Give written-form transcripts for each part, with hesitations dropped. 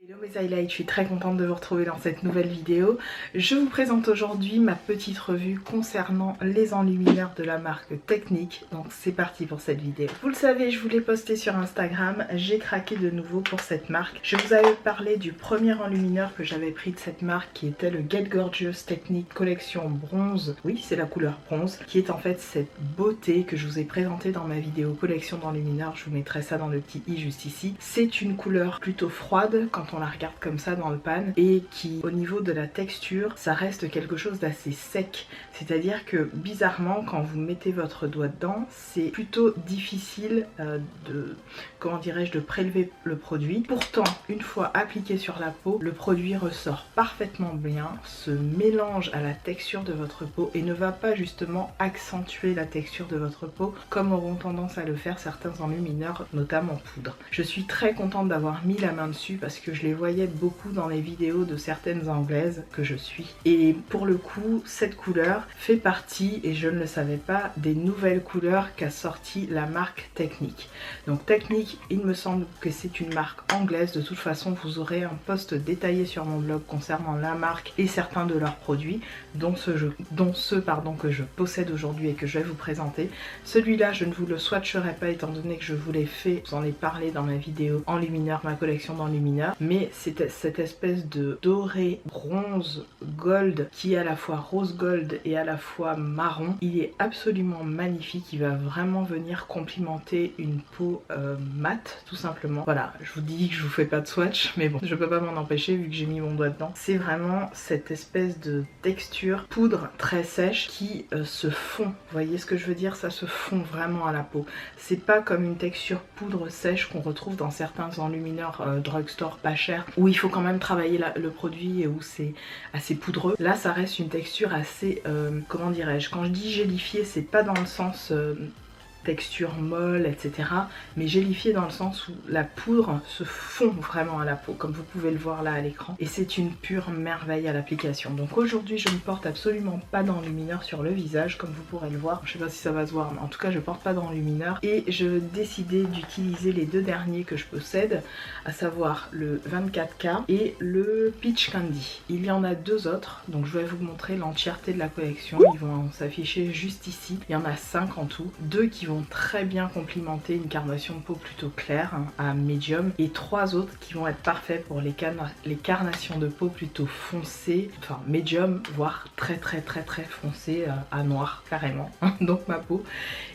Hello mes highlights, je suis très contente de vous retrouver dans cette nouvelle vidéo. Je vous présente aujourd'hui ma petite revue concernant les enlumineurs de la marque Technic. Donc c'est parti pour cette vidéo. Vous le savez, je vous l'ai posté sur Instagram, j'ai craqué de nouveau pour cette marque. Je vous avais parlé du premier enlumineur que j'avais pris de cette marque qui était le Get Gorgeous Technic collection bronze. Oui, c'est la couleur bronze, qui est en fait cette beauté que je vous ai présentée dans ma vidéo collection d'enlumineurs. Je vous mettrai ça dans le petit i juste ici. C'est une couleur plutôt froide quand on la regarde comme ça dans le pan et qui au niveau de la texture ça reste quelque chose d'assez sec, c'est à dire que bizarrement quand vous mettez votre doigt dedans c'est plutôt difficile de prélever le produit. Pourtant une fois appliqué sur la peau, le produit ressort parfaitement bien, se mélange à la texture de votre peau et ne va pas justement accentuer la texture de votre peau comme auront tendance à le faire certains enlumineurs, notamment poudre. Je suis très contente d'avoir mis la main dessus parce que je les voyais beaucoup dans les vidéos de certaines anglaises que je suis. Et pour le coup, cette couleur fait partie, et je ne le savais pas, des nouvelles couleurs qu'a sorti la marque Technic. Donc Technic, il me semble que c'est une marque anglaise. De toute façon, vous aurez un post détaillé sur mon blog concernant la marque et certains de leurs produits, dont ceux que je possède aujourd'hui et que je vais vous présenter. Celui-là, je ne vous le swatcherai pas étant donné que je vous l'ai fait, je vous en ai parlé dans ma vidéo enlumineur, ma collection d'enlumineurs, mais c'est cette espèce de doré bronze gold qui est à la fois rose gold et à la fois marron. Il est absolument magnifique, il va vraiment venir complimenter une peau mate tout simplement. Voilà, je vous dis que je vous fais pas de swatch, mais bon, je peux pas m'en empêcher vu que j'ai mis mon doigt dedans. C'est vraiment cette espèce de texture poudre très sèche qui se fond. Vous voyez ce que je veux dire? Ça se fond vraiment à la peau. C'est pas comme une texture poudre sèche qu'on retrouve dans certains enlumineurs drugstore pas cher, où il faut quand même travailler le produit et où c'est assez poudreux. Là ça reste une texture assez, comment dirais-je, quand je dis gélifiée, c'est pas dans le sens texture molle, etc. mais gélifié dans le sens où la poudre se fond vraiment à la peau, comme vous pouvez le voir là à l'écran. Et c'est une pure merveille à l'application. Donc aujourd'hui, je ne porte absolument pas d'enlumineur sur le visage, comme vous pourrez le voir. Je sais pas si ça va se voir, mais en tout cas, je porte pas d'enlumineur. Et je décidais d'utiliser les deux derniers que je possède, à savoir le 24K et le Peach Candy. Il y en a deux autres, donc je vais vous montrer l'entièreté de la collection. Ils vont s'afficher juste ici. Il y en a 5 en tout. Deux qui vont très bien complimenter une carnation de peau plutôt claire, hein, à médium, et 3 autres qui vont être parfaits pour les carnations de peau plutôt foncées, enfin médium, voire très foncées, à noir carrément, donc ma peau.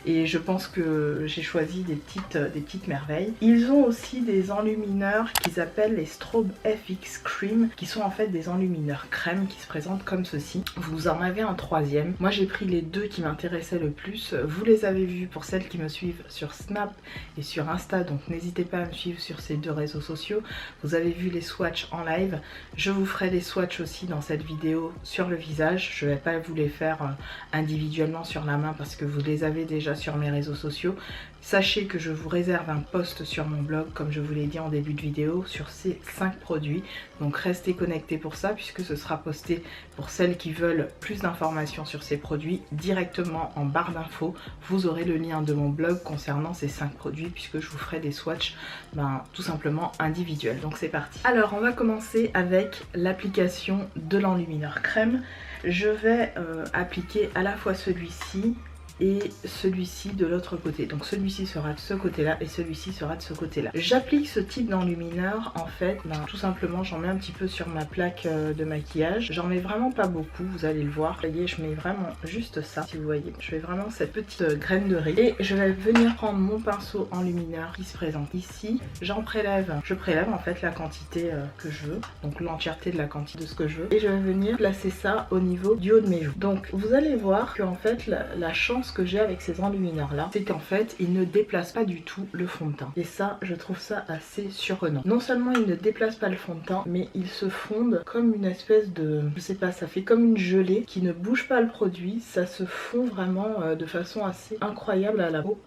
Et je pense que j'ai choisi des petites merveilles. Ils ont aussi des enlumineurs qu'ils appellent les Strobe FX Cream, qui sont en fait des enlumineurs crème qui se présentent comme ceci. Vous en avez un troisième. Moi j'ai pris les deux qui m'intéressaient le plus. Vous les avez vus pour celles qui me suivent sur Snap et sur Insta, donc n'hésitez pas à me suivre sur ces deux réseaux sociaux. Vous avez vu les swatchs en live. Je vous ferai des swatchs aussi dans cette vidéo sur le visage. Je ne vais pas vous les faire individuellement sur la main parce que vous les avez déjà sur mes réseaux sociaux. Sachez que je vous réserve un post sur mon blog, comme je vous l'ai dit en début de vidéo, sur ces 5 produits. Donc restez connectés pour ça, puisque ce sera posté pour celles qui veulent plus d'informations sur ces produits. Directement en barre d'infos, vous aurez le lien de mon blog concernant ces 5 produits, puisque je vous ferai des swatchs tout simplement individuels. Donc c'est parti. Alors on va commencer avec l'application de l'enlumineur crème. Je vais appliquer à la fois celui-ci et celui-ci de l'autre côté. Donc celui-ci sera de ce côté-là et celui-ci sera de ce côté-là. J'applique ce type d'enlumineur en fait, tout simplement j'en mets un petit peu sur ma plaque de maquillage. J'en mets vraiment pas beaucoup, vous allez le voir. Vous voyez, je mets vraiment juste ça, si vous voyez. Je fais vraiment cette petite graine de riz. Et je vais venir prendre mon pinceau enlumineur qui se présente ici. J'en prélève, je prélève en fait la quantité que je veux. Donc l'entièreté de la quantité de ce que je veux. Et je vais venir placer ça au niveau du haut de mes joues. Donc vous allez voir que en fait la chance que j'ai avec ces enlumineurs là, c'est qu'en fait ils ne déplacent pas du tout le fond de teint, et ça je trouve ça assez surprenant. Non seulement ils ne déplacent pas le fond de teint, mais ils se fondent comme une espèce de, je sais pas, ça fait comme une gelée qui ne bouge pas le produit, ça se fond vraiment de façon assez incroyable à la peau,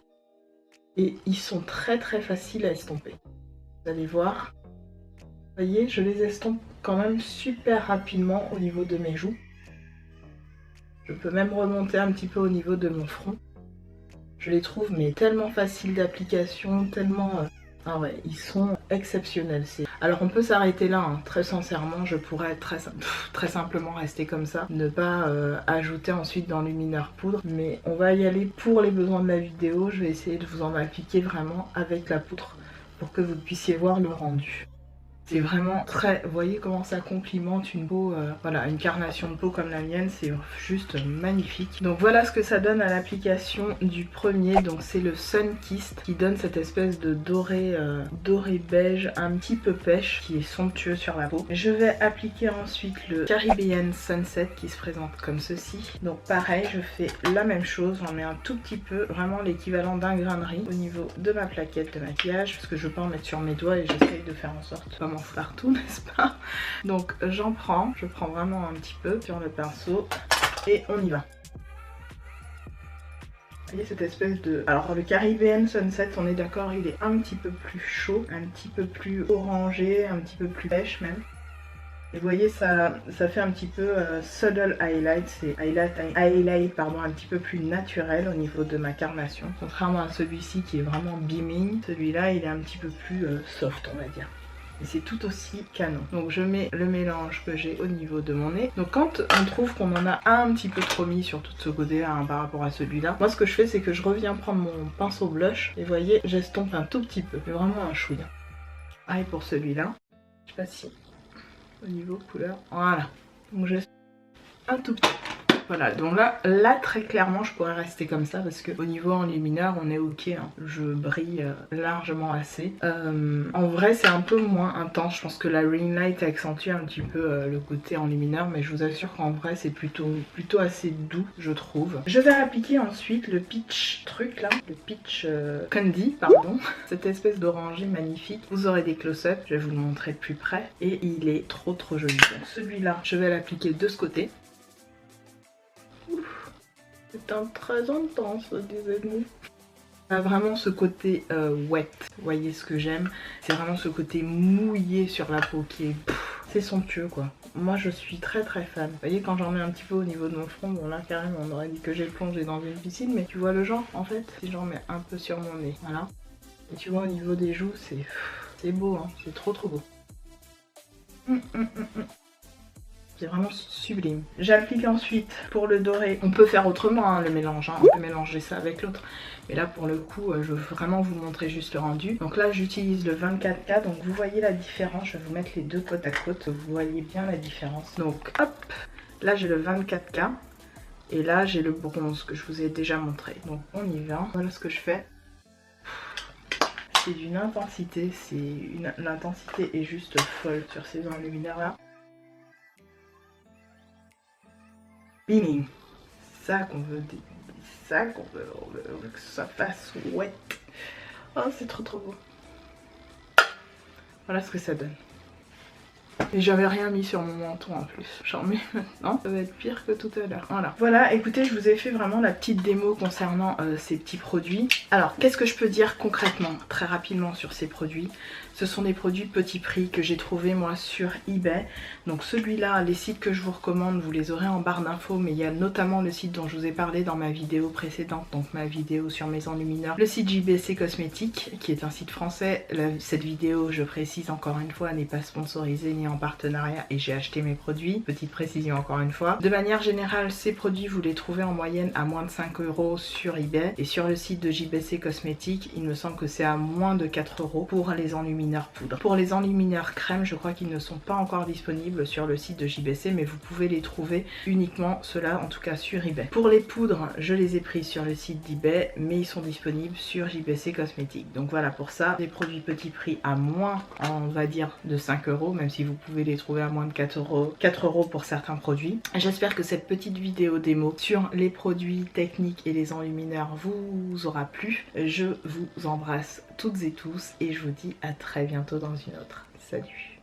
et ils sont très faciles à estomper. Vous allez voir, vous voyez, je les estompe quand même super rapidement au niveau de mes joues. Je peux même remonter un petit peu au niveau de mon front. Je les trouve mais tellement faciles d'application, tellement Ah ouais, ils sont exceptionnels. Alors on peut s'arrêter là, hein. Très sincèrement je pourrais très simplement rester comme ça, ne pas ajouter ensuite d'enlumineur poudre, mais on va y aller pour les besoins de la vidéo. Je vais essayer de vous en appliquer vraiment avec la poudre pour que vous puissiez voir le rendu. C'est vraiment très... Vous voyez comment ça complimente une peau, voilà, une carnation de peau comme la mienne, c'est juste magnifique. Donc voilà ce que ça donne à l'application du premier. Donc c'est le Sun Kissed qui donne cette espèce de doré, doré beige un petit peu pêche qui est somptueux sur la peau. Je vais appliquer ensuite le Caribbean Sunset qui se présente comme ceci. Donc pareil, je fais la même chose, j'en mets un tout petit peu, vraiment l'équivalent d'un grain de riz au niveau de ma plaquette de maquillage parce que je veux pas en mettre sur mes doigts et j'essaye de faire en sorte partout, n'est-ce pas? Donc je prends vraiment un petit peu sur le pinceau et on y va. Vous voyez cette espèce de... Alors le Caribbean Sunset, on est d'accord, il est un petit peu plus chaud, un petit peu plus orangé, un petit peu plus pêche même. Et vous voyez, ça fait un petit peu subtle highlight, c'est highlight pardon, un petit peu plus naturel au niveau de ma carnation. Contrairement à celui-ci qui est vraiment beaming, celui-là il est un petit peu plus soft on va dire. Et c'est tout aussi canon. Donc je mets le mélange que j'ai au niveau de mon nez. Donc quand on trouve qu'on en a un petit peu trop mis sur tout ce côté hein, par rapport à celui-là, moi ce que je fais c'est que je reviens prendre mon pinceau blush et vous voyez j'estompe un tout petit peu, mais vraiment un chouïa. Pareil pour celui-là, je sais pas si au niveau couleur, voilà. Donc j'estompe un tout petit peu. Voilà, donc là très clairement je pourrais rester comme ça parce que au niveau enlumineur on est ok, hein. Je brille largement assez. En vrai c'est un peu moins intense, je pense que la ring light accentue un petit peu le côté enlumineur, mais je vous assure qu'en vrai c'est plutôt assez doux je trouve. Je vais appliquer ensuite le peach truc là, le peach candy pardon, cette espèce d'oranger magnifique. Vous aurez des close-up, je vais vous le montrer de plus près et il est trop joli. Donc celui-là je vais l'appliquer de ce côté. C'est un très intense, disais-nous. Vraiment ce côté wet, vous voyez ce que j'aime, c'est vraiment ce côté mouillé sur la peau qui est... C'est somptueux quoi. Moi je suis très fan. Vous voyez quand j'en mets un petit peu au niveau de mon front, bon là carrément on aurait dit que j'ai plongé dans une piscine, mais tu vois le genre en fait, si j'en mets un peu sur mon nez, voilà. Et tu vois au niveau des joues, c'est beau, hein, c'est trop beau. C'est vraiment sublime. J'applique ensuite pour le doré. On peut faire autrement hein, le mélange, hein. On peut mélanger ça avec l'autre. Mais là pour le coup je veux vraiment vous montrer juste le rendu. Donc là j'utilise le 24K. Donc vous voyez la différence. Je vais vous mettre les deux côte à côte. Vous voyez bien la différence. Donc hop, là j'ai le 24K. Et là j'ai le bronze que je vous ai déjà montré. Donc on y va. Voilà ce que je fais. C'est d'une intensité. L'intensité est juste folle sur ces enlumineurs là. Beaming, c'est ça qu'on veut, c'est ça qu'on veut, on veut que ça fasse wet. Oh c'est trop beau. Voilà ce que ça donne. Et j'avais rien mis sur mon menton en plus. J'en mets maintenant, ça va être pire que tout à l'heure. Voilà, écoutez, je vous ai fait vraiment la petite démo concernant ces petits produits. Alors, qu'est-ce que je peux dire concrètement, très rapidement sur ces produits? Ce sont des produits petit prix que j'ai trouvé moi sur eBay. Donc celui-là, les sites que je vous recommande, vous les aurez en barre d'infos, mais il y a notamment le site dont je vous ai parlé dans ma vidéo précédente, donc ma vidéo sur mes enlumineurs, le site JBC Cosmétiques, qui est un site français. Cette vidéo, je précise encore une fois, n'est pas sponsorisée ni en partenariat et j'ai acheté mes produits. Petite précision encore une fois. De manière générale, ces produits, vous les trouvez en moyenne à moins de 5 € sur eBay. Et sur le site de JBC Cosmétiques, il me semble que c'est à moins de 4 € pour les enlumineurs poudre. Pour les enlumineurs crème, je crois qu'ils ne sont pas encore disponibles sur le site de JBC, mais vous pouvez les trouver uniquement ceux-là, en tout cas sur eBay. Pour les poudres, je les ai pris sur le site d'eBay, mais ils sont disponibles sur JBC Cosmétiques. Donc voilà, pour ça, des produits petit prix à moins, on va dire, de 5 €, même si vous pouvez les trouver à moins de 4 €, 4 € pour certains produits. J'espère que cette petite vidéo démo sur les produits techniques et les enlumineurs vous aura plu. Je vous embrasse toutes et tous et je vous dis à très bientôt dans une autre. Salut!